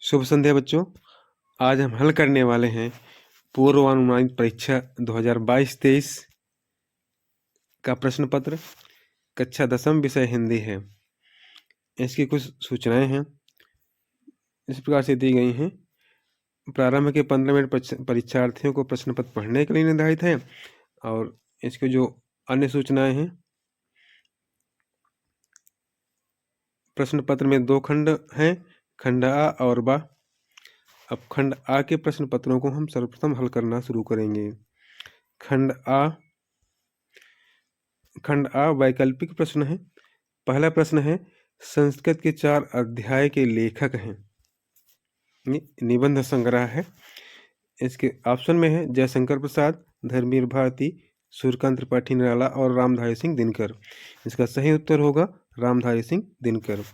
शुभ संध्या बच्चों। आज हम हल करने वाले हैं पूर्वानुमानित परीक्षा 2022-23 का प्रश्न पत्र। कक्षा 10वीं विषय हिंदी है। इसकी कुछ सूचनाएं हैं, इस प्रकार से दी गई हैं। प्रारंभ के 15 मिनट परीक्षार्थियों को प्रश्न पत्र पढ़ने के लिए निर्धारित है और इसके जो अन्य सूचनाएं हैं, प्रश्न पत्र में 2 खंड हैं, खंड आ और बा। अब खंड आ के प्रश्न पत्रों को हम सर्वप्रथम हल करना शुरू करेंगे। खंड आ वैकल्पिक प्रश्न है। पहला प्रश्न है, संस्कृत के 4 अध्याय के लेखक हैं। निबंध संग्रह है। इसके ऑप्शन में है जयशंकर प्रसाद, धर्मवीर भारती, सूर्यकांत त्रिपाठी निराला और रामधारी सिंह दिनकर। इसका सही उत्तर होगा रामधारी सिंह दिनकर।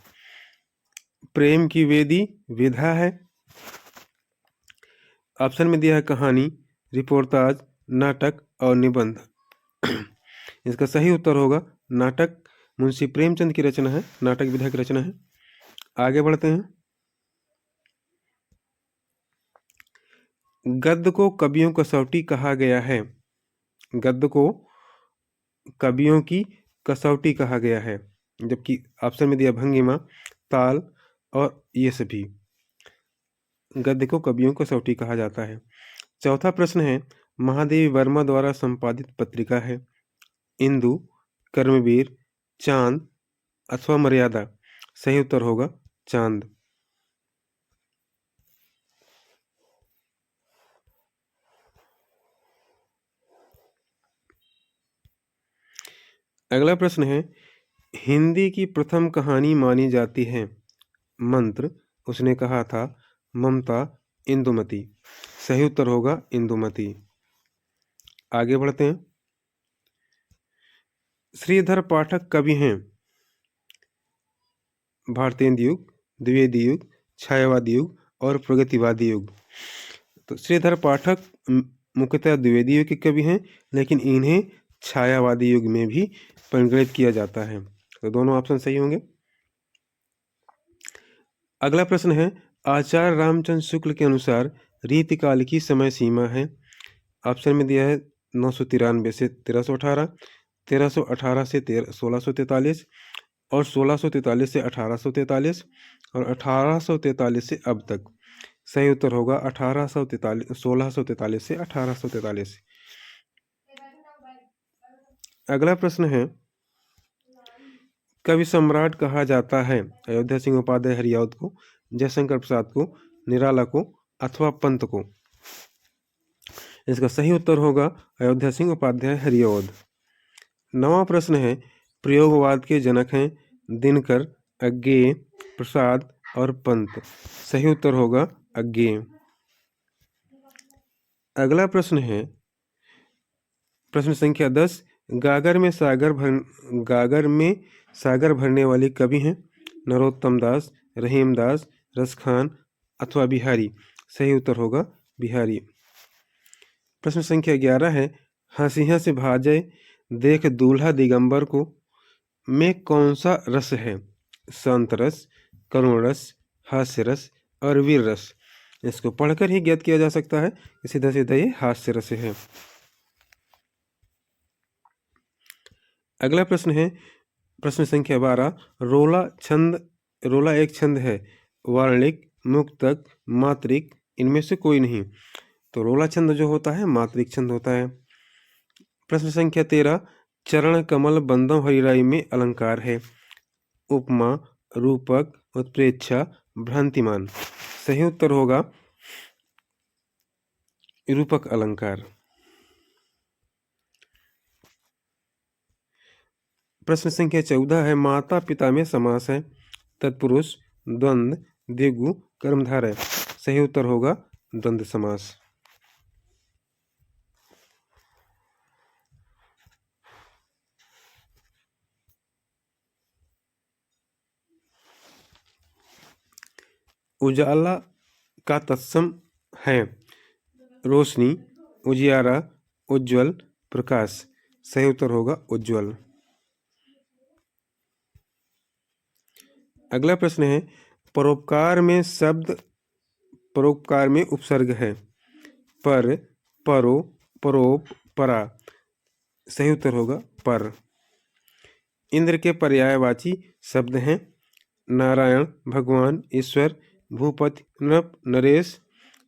प्रेम की वेदी विधा है। ऑप्शन में दिया है कहानी, रिपोर्टाज, नाटक और निबंध। इसका सही उत्तर होगा नाटक। मुंशी प्रेमचंद की रचना है, नाटक विधा की रचना है। आगे बढ़ते हैं। गद्य को कवियों कसौटी कहा गया है। गद्य को कवियों की कसौटी कहा गया है, जबकि ऑप्शन में दिया भंगिमा, ताल और ये सभी। गद्य को कवियों कसौटी कहा जाता है। चौथा प्रश्न है, महादेवी वर्मा द्वारा संपादित पत्रिका है। इंदु, कर्मवीर, चांद अथवा मर्यादा। सही उत्तर होगा चांद। अगला प्रश्न है, हिंदी की प्रथम कहानी मानी जाती है। मंत्र, उसने कहा था, ममता, इंदुमती। सही उत्तर होगा इंदुमती। आगे बढ़ते हैं। श्रीधर पाठक कवि हैं। भारतेंदु युग, द्विवेदी युग, छायावादी युग और प्रगतिवादी युग। तो श्रीधर पाठक मुख्यतः द्विवेदी युग के कवि हैं, लेकिन इन्हें छायावादी युग में भी परिगणित किया जाता है। तो दोनों ऑप्शन सही होंगे। अगला प्रश्न है, आचार्य रामचंद्र शुक्ल के अनुसार रीतिकाल की समय सीमा है। ऑप्शन में दिया है 993 से 1318, 1318 से 1643 और 1643 से 1843 और 1843 से अब तक। सही उत्तर होगा 1643 से 1843। अगला प्रश्न है, कवि सम्राट कहा जाता है अयोध्या सिंह उपाध्याय हरिऔध को, जयशंकर प्रसाद को, निराला को अथवा पंत को। इसका सही उत्तर होगा अयोध्या सिंह उपाध्याय हरिऔध। नवा प्रश्न है, प्रयोगवाद के जनक हैं दिनकर, अज्ञेय, प्रसाद और पंत। सही उत्तर होगा अज्ञेय। अगला प्रश्न है, प्रश्न संख्या 10, गागर में सागर भरने वाले कवि हैं नरोत्तम दास, रहीम दास, रसखान अथवा बिहारी। सही उत्तर होगा बिहारी। प्रश्न संख्या 11 है, हंसिया से भाजे देख दूल्हा दिगंबर को में कौन सा रस है? संत रस, करुण रस, हास्य रस और वीर रस। इसको पढ़कर ही ज्ञात किया जा सकता है, सीधा सीधा ये हास्य रस है। अगला प्रश्न है, प्रश्न संख्या 12, रोला एक छंद है, वार्णिक, मुक्तक, मात्रिक, इनमें से कोई नहीं। तो रोला छंद जो होता है मात्रिक छंद होता है। प्रश्न संख्या 13, चरण कमल बंदम हरिराई में अलंकार है। उपमा, रूपक, उत्प्रेक्षा, भ्रांतिमान। सही उत्तर होगा रूपक अलंकार। प्रश्न संख्या 14 है, माता पिता में समास है, तत्पुरुष, द्वंद्व, द्विगु, कर्मधारय। सही उत्तर होगा द्वंद्व समास। उजाला का तत्सम है रोशनी, उजियारा, उज्ज्वल, प्रकाश। सही उत्तर होगा उज्ज्वल। अगला प्रश्न है, परोपकार में शब्द परोपकार में उपसर्ग है। पर, परो, परोप, परा। सही उत्तर होगा पर। इंद्र के पर्यायवाची शब्द हैं नारायण, भगवान, ईश्वर, भूपति, नृप, नरेश,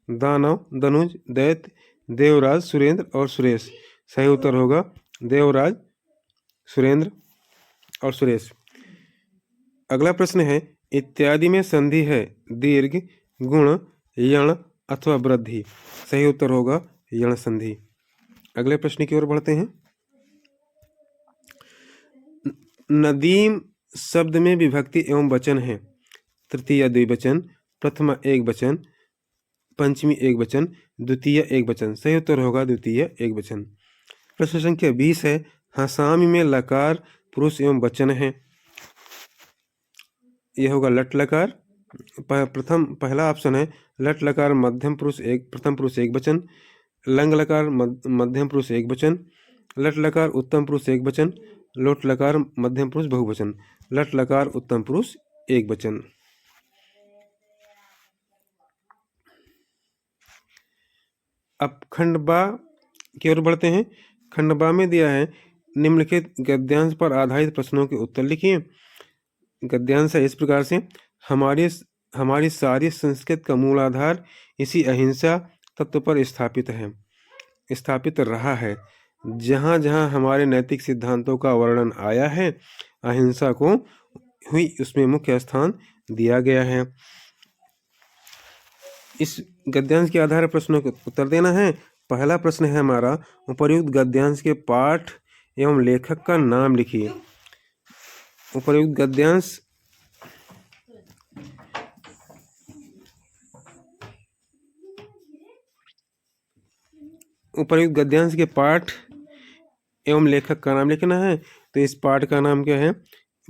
दानव, दनुज, दैत्य, देवराज, सुरेंद्र और सुरेश। सही उत्तर होगा देवराज, सुरेंद्र और सुरेश। अगला प्रश्न है इत्यादि में संधि है दीर्घ, गुण, यण अथवा वृद्धि। सही उत्तर होगा यण संधि। अगले प्रश्न की ओर बढ़ते हैं। नदीम शब्द में विभक्ति एवं वचन है तृतीय द्विवचन, प्रथमा एक वचन, पंचमी एक वचन, द्वितीय एक वचन। सही उत्तर होगा द्वितीय एक वचन। प्रश्न संख्या 20 है हसामी में लकार पुरुष एवं वचन है। यह होगा लट लकार। पहला ऑप्शन है लट लकार मध्यम पुरुष एक प्रथम पुरुष एक वचन, लंग लकार मध्यम पुरुष एक वचन, लट लकार उत्तम पुरुष एक वचन, लोट लकार मध्यम पुरुष बहुवचन। लट लकार उत्तम पुरुष एक वचन। अब खंड बा की ओर बढ़ते हैं। खंड बा में दिया है निम्नलिखित गद्यांश पर आधारित प्रश्नों के उत्तर लिखिए। गद्यांश है इस प्रकार से हमारी सारी संस्कृत का मूल आधार इसी अहिंसा तत्व पर स्थापित रहा है। जहाँ जहाँ हमारे नैतिक सिद्धांतों का वर्णन आया है अहिंसा को हुई उसमें मुख्य स्थान दिया गया है। इस गद्यांश के आधार पर प्रश्नों का उत्तर देना है। पहला प्रश्न है हमारा उपर्युक्त गद्यांश के पाठ एवं लेखक का नाम लिखिए। उपर्युक्त गद्यांश के पाठ एवं लेखक का नाम लिखना है। तो इस पाठ का नाम क्या है?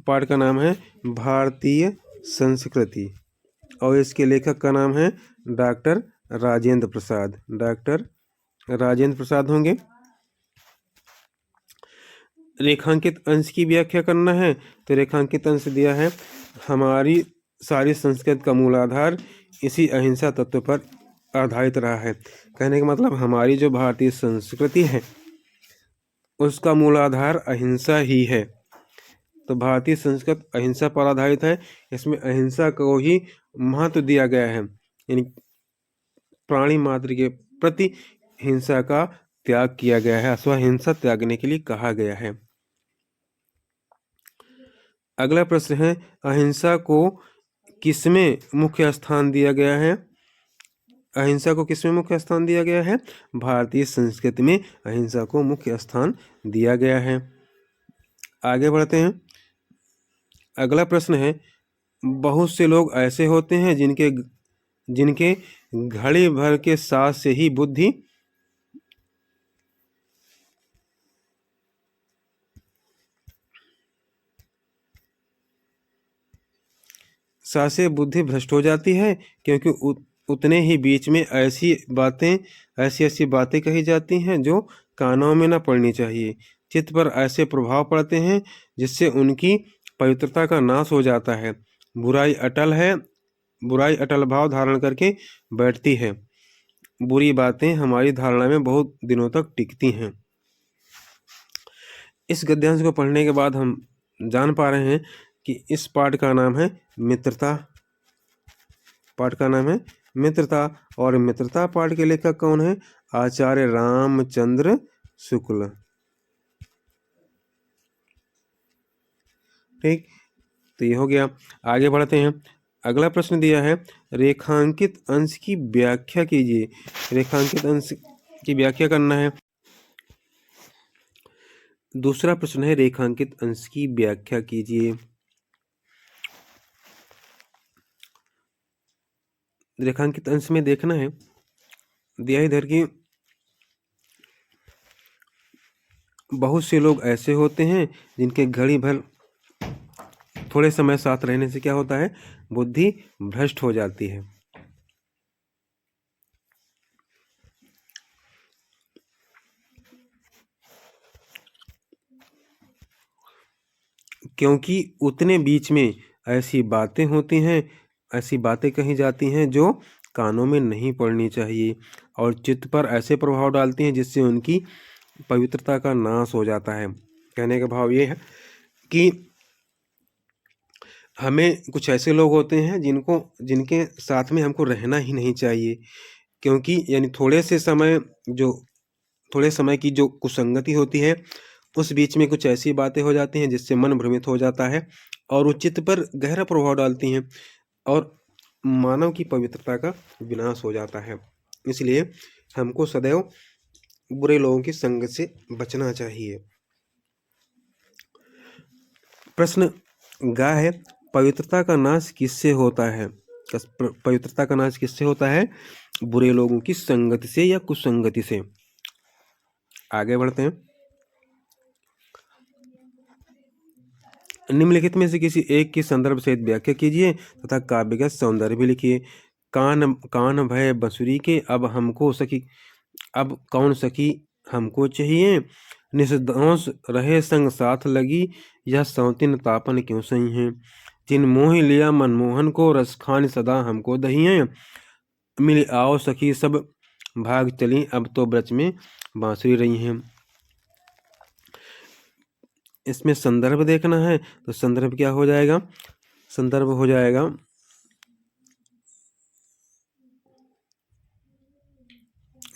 पाठ का नाम है भारतीय संस्कृति और इसके लेखक का नाम है डॉक्टर राजेंद्र प्रसाद। डॉक्टर राजेंद्र प्रसाद होंगे। रेखांकित अंश की व्याख्या करना है तो रेखांकित अंश दिया है हमारी सारी संस्कृत का मूल आधार इसी अहिंसा तत्व पर आधारित रहा है। कहने का मतलब हमारी जो भारतीय संस्कृति है उसका मूल आधार अहिंसा ही है। तो भारतीय संस्कृति अहिंसा पर आधारित है। इसमें अहिंसा को ही महत्व दिया गया है, यानी प्राणी मात्र के प्रति हिंसा का त्याग किया गया है अथवा हिंसा त्यागने के लिए कहा गया है। अगला प्रश्न है अहिंसा को किसमें मुख्य स्थान दिया गया है? अहिंसा को किसमें मुख्य स्थान दिया गया है? भारतीय संस्कृति में अहिंसा को मुख्य स्थान दिया गया है। आगे बढ़ते हैं। अगला प्रश्न है बहुत से लोग ऐसे होते हैं जिनके घड़ी भर के साथ से ही बुद्धि भ्रष्ट हो जाती है क्योंकि उतने ही बीच में ऐसी बातें कही जाती हैं जो कानों में न पड़नी चाहिए। चित्त पर ऐसे प्रभाव पड़ते हैं जिससे उनकी पवित्रता का नाश हो जाता है। बुराई अटल भाव धारण करके बैठती है। बुरी बातें हमारी धारणा में बहुत दिनों तक टिकती हैं। इस गद्यांश को पढ़ने के बाद हम जान पा रहे हैं कि इस पाठ का नाम है मित्रता। पाठ का नाम है मित्रता और मित्रता पाठ के लेखक कौन है? आचार्य रामचंद्र शुक्ल। ठीक, तो ये हो गया। आगे बढ़ते हैं। अगला प्रश्न दिया है रेखांकित अंश की व्याख्या कीजिए। रेखांकित अंश की व्याख्या करना है। दूसरा प्रश्न है रेखांकित अंश की व्याख्या कीजिए। रेखांकित अंश में देखना है दिया इधर की बहुत से लोग ऐसे होते हैं जिनके घड़ी भर थोड़े समय साथ रहने से क्या होता है? बुद्धि भ्रष्ट हो जाती है। क्योंकि उतने बीच में ऐसी बातें होती हैं, ऐसी बातें कही जाती हैं जो कानों में नहीं पड़नी चाहिए और चित्त पर ऐसे प्रभाव डालती हैं जिससे उनकी पवित्रता का नाश हो जाता है। कहने का भाव ये है कि हमें कुछ ऐसे लोग होते हैं जिनके साथ में हमको रहना ही नहीं चाहिए, क्योंकि यानी थोड़े समय की जो कुसंगति होती है उस बीच में कुछ ऐसी बातें हो जाती हैं जिससे मन भ्रमित हो जाता है और वो चित्त पर गहरा प्रभाव डालती हैं और मानव की पवित्रता का विनाश हो जाता है। इसलिए हमको सदैव बुरे लोगों की संगत से बचना चाहिए। प्रश्न गा है, पवित्रता का नाश किससे होता है? पवित्रता का नाश किससे होता है? बुरे लोगों की संगति से या कुसंगति से। आगे बढ़ते हैं। निम्नलिखित में से किसी एक की संदर्भ सहित व्याख्या कीजिए तथा काव्य का सौंदर्य भी लिखिए। कान भय बंसुरी के, अब कौन सखी हमको चाहिए। निष्दोष रहे संग साथ लगी, यह सौतीन तापन क्यों सही है। जिन मोह लिया मनमोहन को, रस खान सदा हमको दहिए। मिल आओ सखी सब भाग चली, अब तो ब्रज में बांसुरी रही हैं। इसमें संदर्भ देखना है तो संदर्भ क्या हो जाएगा? संदर्भ हो जाएगा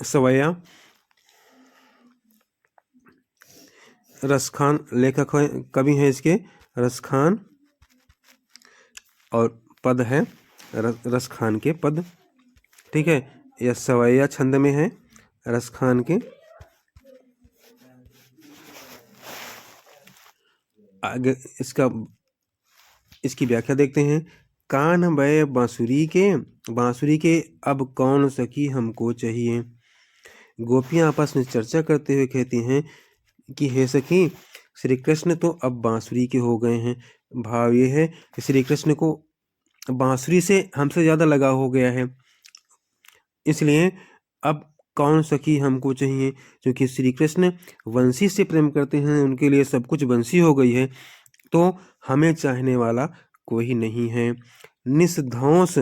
सवैया। रसखान लेखक कवि है इसके रसखान और पद है रसखान के पद। ठीक है, यह सवैया छंद में है रसखान के। आगे इसकी व्याख्या देखते हैं। कान भय बांसुरी के, अब कौन सखी हमको चाहिए। गोपियां आपस में चर्चा करते हुए कहती हैं कि हे सखी, श्री कृष्ण तो अब बांसुरी के हो गए हैं। भाव ये है कि श्री कृष्ण को बांसुरी से हमसे ज्यादा लगाव हो गया है, इसलिए अब कौन सखी हमको चाहिए। क्योंकि श्री कृष्ण वंशी से प्रेम करते हैं, उनके लिए सब कुछ वंशी हो गई है, तो हमें चाहने वाला कोई नहीं है। निस्ध्वंस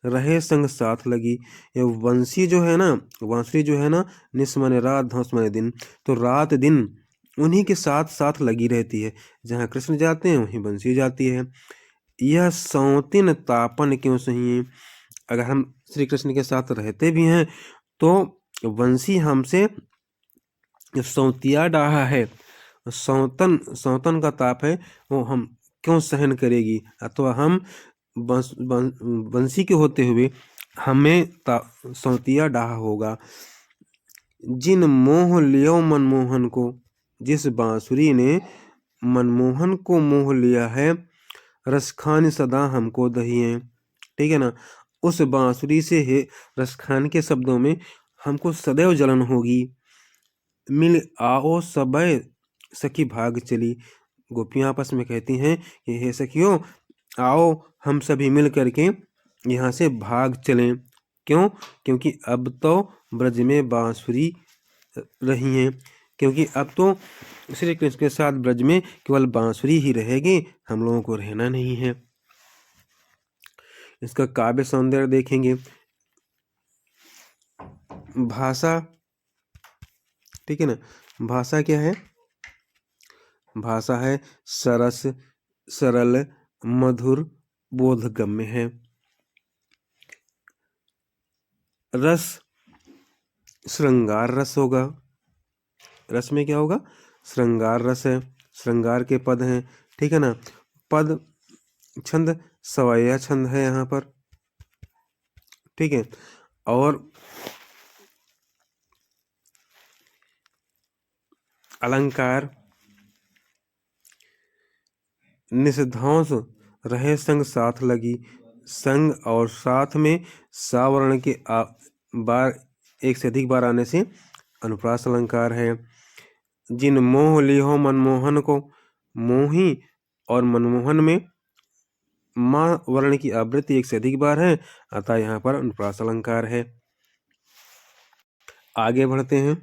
रहे संग साथ लगी, ये वंशी जो है ना, बांसुरी जो है ना, निस माने रात, ध्वंस माने दिन, तो रात दिन उन्हीं के साथ साथ लगी रहती है। जहाँ कृष्ण जाते हैं वहीं बंसी जाती है। यह सौतीन तापन क्यों सही। अगर हम श्री कृष्ण के साथ रहते भी हैं तो वंशी हमसे सौतिया डाहा है, सौतन का ताप है, वो हम क्यों सहन करेगी। अथवा हम वंशी के होते हुए हमें सौतिया डाहा होगा। जिन मोह लियो मनमोहन को, जिस बांसुरी ने मनमोहन को मोह लिया है, रसखान सदा हमको दहिए। ठीक है ना, उस बांसुरी से है रसखान के शब्दों में हमको सदैव जलन होगी। मिल आओ सबय सखी भाग चली, गोपियां आपस में कहती हैं कि हे सखियों, आओ हम सभी मिल करके यहाँ से भाग चलें। क्यों? क्योंकि अब तो ब्रज में बांसुरी रही हैं, क्योंकि अब तो श्री कृष्ण के साथ ब्रज में केवल बांसुरी ही रहेगी, हम लोगों को रहना नहीं है। इसका काव्य सौंदर्य देखेंगे। भाषा, ठीक है ना, भाषा क्या है? भाषा है सरस, सरल, मधुर, बोधगम्य है। रस श्रृंगार रस होगा। रस में क्या होगा? श्रृंगार रस है, श्रृंगार के पद हैं। ठीक है ना, पद छंद सवैया छंद है यहाँ पर। ठीक है, और अलंकार निष्ध्वंस रहे संग साथ लगी, संग और साथ में सावर्ण के बार एक से अधिक बार आने से अनुप्रास अलंकार है। जिन मोह लिहो मनमोहन को, मोही और मनमोहन में माँ वर्ण की आवृत्ति एक से अधिक बार है, अतः यहाँ पर अनुप्रास अलंकार है। आगे बढ़ते हैं।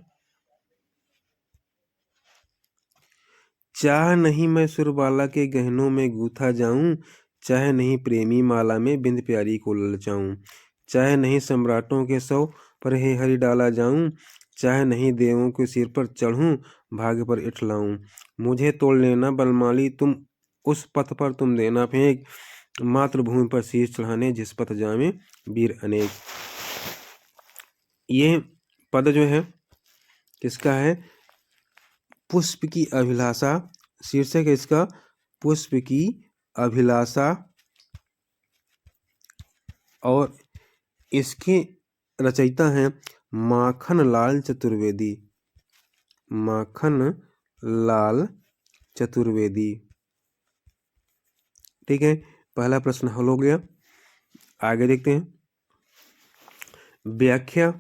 चाह नहीं मैं सुरबाला के गहनों में गूथा जाऊं, चाहे नहीं प्रेमी माला में बिंद प्यारी को ललचाऊं। चाहे नहीं सम्राटों के सौ पर हे हरि डाला जाऊं, चाहे नहीं देवों के सिर पर चढ़ूं, भाग्य पर इठलाऊं। मुझे तोड़ लेना बलमाली तुम, उस पथ पर तुम देना फेंक, मातृभूमि पर शीश चढ़ाने जिस पथ जामे वीर अनेक। ये पद जो है किसका है? पुष्प की अभिलाषा, शीर्षक है इसका पुष्प की अभिलाषा, और इसके रचयिता हैं माखन लाल चतुर्वेदी। माखन लाल चतुर्वेदी। ठीक है, पहला प्रश्न हल हो गया। आगे देखते हैं। व्याख्या।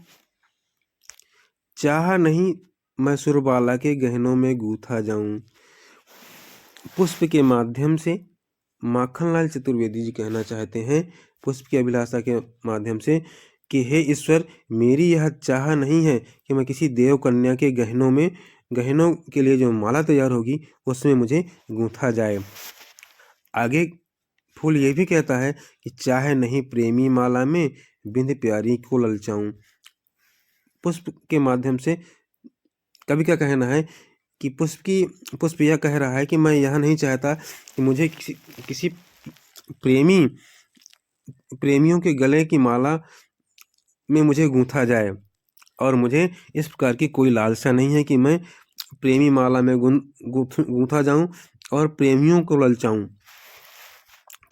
चाह नहीं मैं सुरबाला के गहनों में गूथा जाऊं। पुष्प के माध्यम से माखनलाल चतुर्वेदी जी कहना चाहते हैं, पुष्प की अभिलाषा के माध्यम से, कि हे ईश्वर, मेरी यह चाह नहीं है कि मैं किसी देव कन्या के गहनों के लिए जो माला तैयार होगी उसमें मुझे गूंथा जाए। आगे फूल ये भी कहता है कि चाहे नहीं प्रेमी माला में बिंद प्यारी को ललचाऊं। पुष्प के माध्यम से कवि का कहना है कि पुष्प यह कह रहा है कि मैं यह नहीं चाहता कि मुझे किसी प्रेमियों के गले की माला में मुझे गूंथा जाए, और मुझे इस प्रकार की कोई लालसा नहीं है कि मैं प्रेमी माला में गूंथा जाऊं और प्रेमियों को ललचाऊं,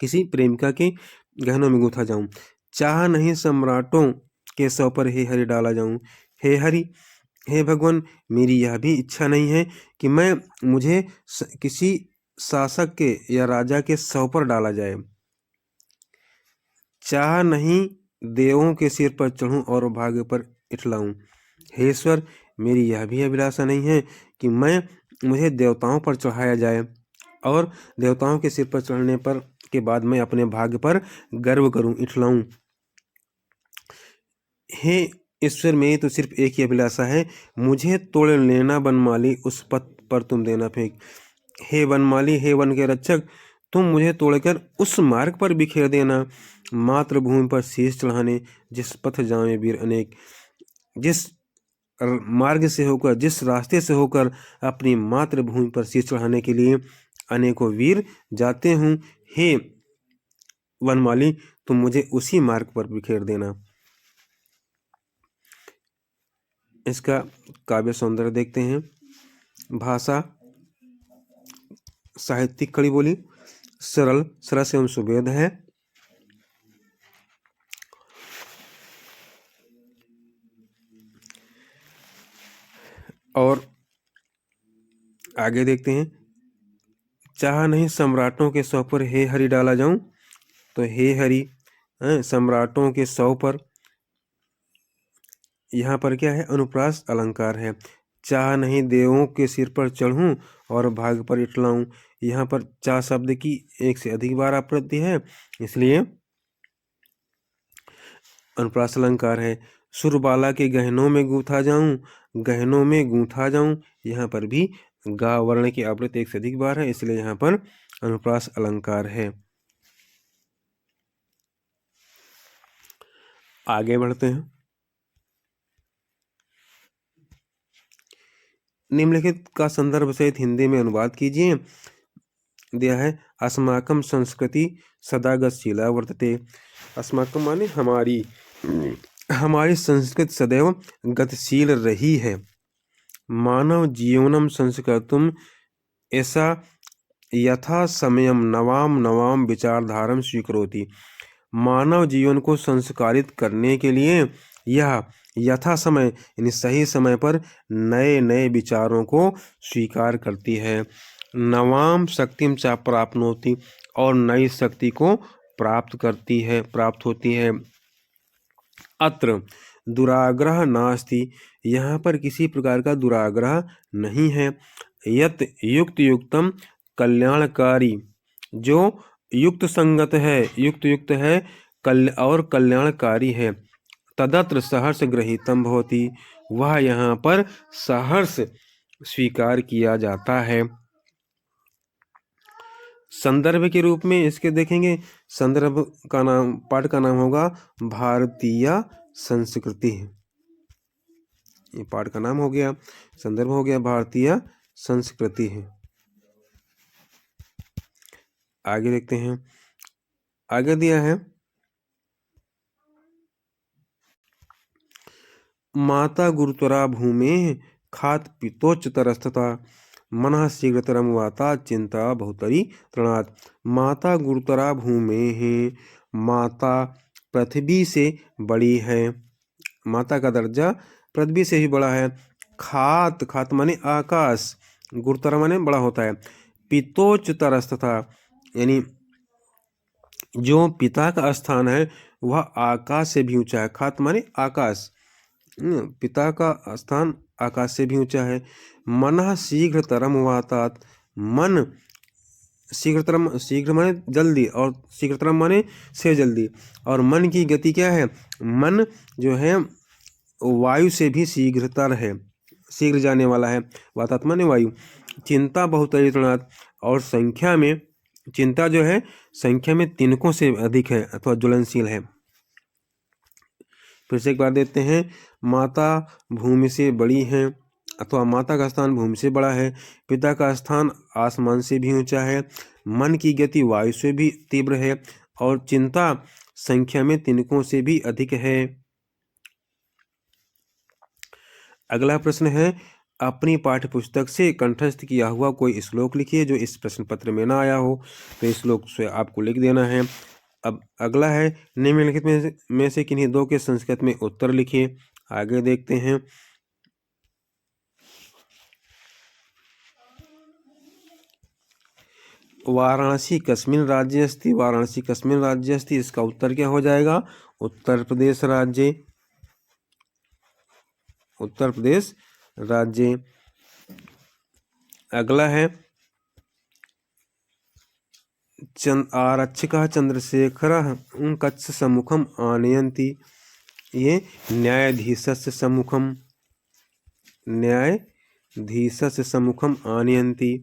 किसी प्रेमिका के गहनों में गूंथा जाऊं। चाह नहीं सम्राटों के सौ पर हे हरि डाला जाऊं। हे हरि, हे भगवान, मेरी यह भी इच्छा नहीं है कि मुझे किसी शासक के या राजा के सौ पर डाला जाए। चाह नहीं देवों के सिर पर चढ़ूं और भाग्य पर इठलाऊं। हे ईश्वर, मेरी यह भी अभिलाषा नहीं है कि मुझे देवताओं पर चढ़ाया जाए और देवताओं के सिर पर चढ़ने पर के बाद मैं अपने भाग्य पर गर्व करूं, इठलाऊं। हे ईश्वर, मेरी तो सिर्फ एक ही अभिलाषा है, मुझे तोड़ लेना वनमाली, उस पथ पर तुम देना फेंक। हे वनमाली, हे वन के रक्षक, तुम मुझे तोड़कर उस मार्ग पर बिखेर देना, मातृभूमि पर शीश चढ़ाने जिस पथ जामे वीर अनेक। जिस मार्ग से होकर, जिस रास्ते से होकर अपनी मातृभूमि पर शीश चढ़ाने के लिए अनेकों वीर जाते हूँ, हे वनमाली, तुम मुझे उसी मार्ग पर बिखेर देना। इसका काव्य सौंदर्य देखते हैं। भाषा साहित्यिक कड़ी बोली, सरल, सरस एवं सुवेद है। और आगे देखते हैं। चाह नहीं सम्राटों के सौ पर हे हरि डाला जाऊं, तो हे हरि सम्राटों के सौ पर, यहाँ पर क्या है? अनुप्रास अलंकार है। चाह नहीं देवों के सिर पर चढ़ूं और भाग्य पर इठलाऊं, यहाँ पर चाह शब्द की एक से अधिक बार आवृत्ति है, इसलिए अनुप्रास अलंकार है। सुरबाला के गहनों में गूंथा जाऊं, गहनों में गूंथा जाऊं, यहाँ पर भी गा वर्ण की आवृत्ति एक से अधिक बार है, इसलिए यहाँ पर अनुप्रास अलंकार है। आगे बढ़ते हैं। निम्नलिखित का संदर्भ सहित हिंदी में अनुवाद कीजिए। दिया है, अस्माकं संस्कृति सदा गतिशीला वर्तते। अस्माकं माने हमारी संस्कृति सदैव गतिशील रही है। मानव जीवनम संस्कृतुम ऐसा यथा समयम नवाम विचारधारम स्वीकरोति। मानव जीवन को संस्कारित करने के लिए यह यथा समय यानी सही समय पर नए नए विचारों को स्वीकार करती है। नवाम शक्तिम चा प्राप्नोति, और नई शक्ति को प्राप्त होती है। अत्र दुराग्रह नास्ति, यहाँ पर किसी प्रकार का दुराग्रह नहीं है। यत युक्त युक्तम कल्याणकारी, जो युक्त संगत है, युक्त है और कल्याणकारी है। तदत्र सहर्ष गृहीतम भवति, वह यहाँ पर सहर्ष स्वीकार किया जाता है। संदर्भ के रूप में इसके देखेंगे। संदर्भ का नाम, पाठ का नाम होगा भारतीय संस्कृति। ये पाठ का नाम हो गया, संदर्भ हो गया भारतीय संस्कृति है। आगे देखते हैं, आगे दिया है माता गुरुतरा भूमे खात पितोच्चतरस्तथा मनः शीघ्रतरम वाता चिंता बहुतरी तृणात्। माता गुरुतरा भूमे है, माता पृथ्वी से बड़ी है, माता का दर्जा पृथ्वी से ही बड़ा है। खात, खात माने आकाश, गुरुतर माने बड़ा होता है। पितोच्चतरस्तथा यानी जो पिता का स्थान है वह आकाश से भी ऊंचा है। खात माने आकाश, पिता का स्थान आकाश से भी ऊंचा है। मनः शीघ्रतरम वातात, मन शीघ्रतरम, शीघ्र माने जल्दी और शीघ्रतरम माने से जल्दी, और मन की गति क्या है? मन जो है वायु से भी शीघ्रतर है, शीघ्र जाने वाला है। वातात माने वायु। चिंता बहुतरितृणात्, और संख्या में, चिंता जो है संख्या में तिनकों से अधिक है अथवा ज्वलनशील है। फिर से एक बार देते हैं, माता भूमि से बड़ी है अथवा माता का स्थान भूमि से बड़ा है, पिता का स्थान आसमान से भी ऊंचा है, मन की गति वायु से भी तीव्र है, और चिंता संख्या में तिनकों से भी अधिक है। अगला प्रश्न है, अपनी पाठ्य पुस्तक से कंठस्थ किया हुआ कोई श्लोक लिखिए जो इस प्रश्न पत्र में ना आया हो, तो इस श्लोक से आपको लिख देना है। अब अगला है, निम्नलिखित में से किन्हीं दो के संस्कृत में उत्तर लिखिए। आगे देखते हैं, वाराणसी कस्मिन् राज्ये अस्ति, वाराणसी कस्मिन् राज्ये अस्ति, इसका उत्तर क्या हो जाएगा? उत्तर प्रदेश राज्य, उत्तर प्रदेश राज्य। अगला है, आरक्षकः चंद्रशेखरः कच्छ सम्मुखम आनयन्ति, ये न्यायाधीशस्य सम्मुखम, न्यायाधीशस्य सम्मुखम आनयन्ति।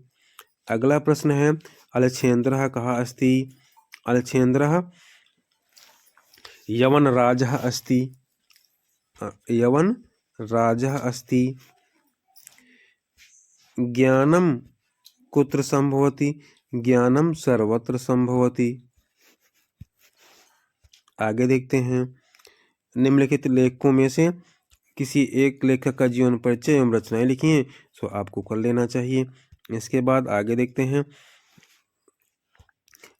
अगला प्रश्न है, अलक्षेन्द्रः कः अस्ति? अलक्षेन्द्रः यवनराजः अस्ति, यवनराजः अस्ति। ज्ञानं कुत्र संभवति? ज्ञानं सर्वत्र संभवति। आगे देखते हैं, निम्नलिखित लेखकों में से किसी एक लेखक का जीवन परिचय एवं रचनाएं लिखिए, तो आपको कर लेना चाहिए। इसके बाद आगे देखते हैं,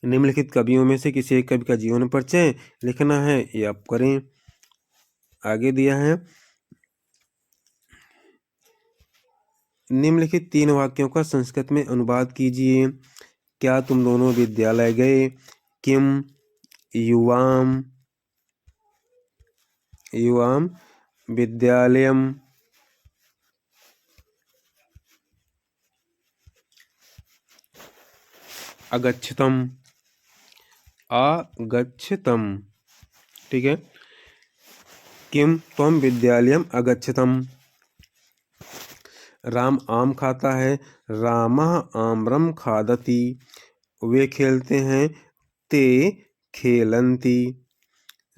निम्नलिखित कवियों में से किसी एक कवि का जीवन परिचय लिखना है, ये आप करें। आगे दिया है, निम्नलिखित 3 वाक्यों का संस्कृत में अनुवाद कीजिए। क्या तुम दोनों विद्यालय गए? किम युवाम विद्यालयम अगच्छतम, ठीक है। किम त्वम विद्यालयम अगच्छतम। राम आम खाता है, रामः आम्रम खादति। वे खेलते हैं, ते खेलन्ति।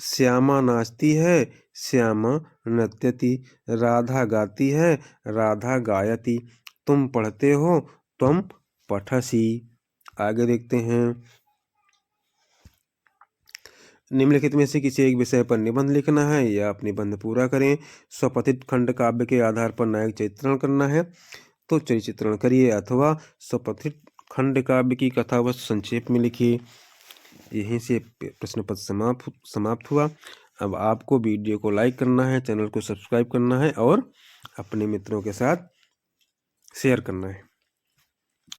श्यामा नाचती है, श्यामा नृत्यति। राधा गाती है, राधा गायति। तुम पढ़ते हो, तुम पठसि। आगे देखते हैं, निम्नलिखित में से किसी एक विषय पर निबंध लिखना है, या आप निबंध पूरा करें। स्वपथित खंड काव्य के आधार पर नायक चित्रण करना है, तो चरित्र चित्रण करिए, अथवा स्वपथित खंड काव्य की कथावस्तु संक्षेप में लिखिए। यहीं से प्रश्न पत्र समाप्त हुआ। अब आपको वीडियो को लाइक करना है, चैनल को सब्सक्राइब करना है और अपने मित्रों के साथ शेयर करना है।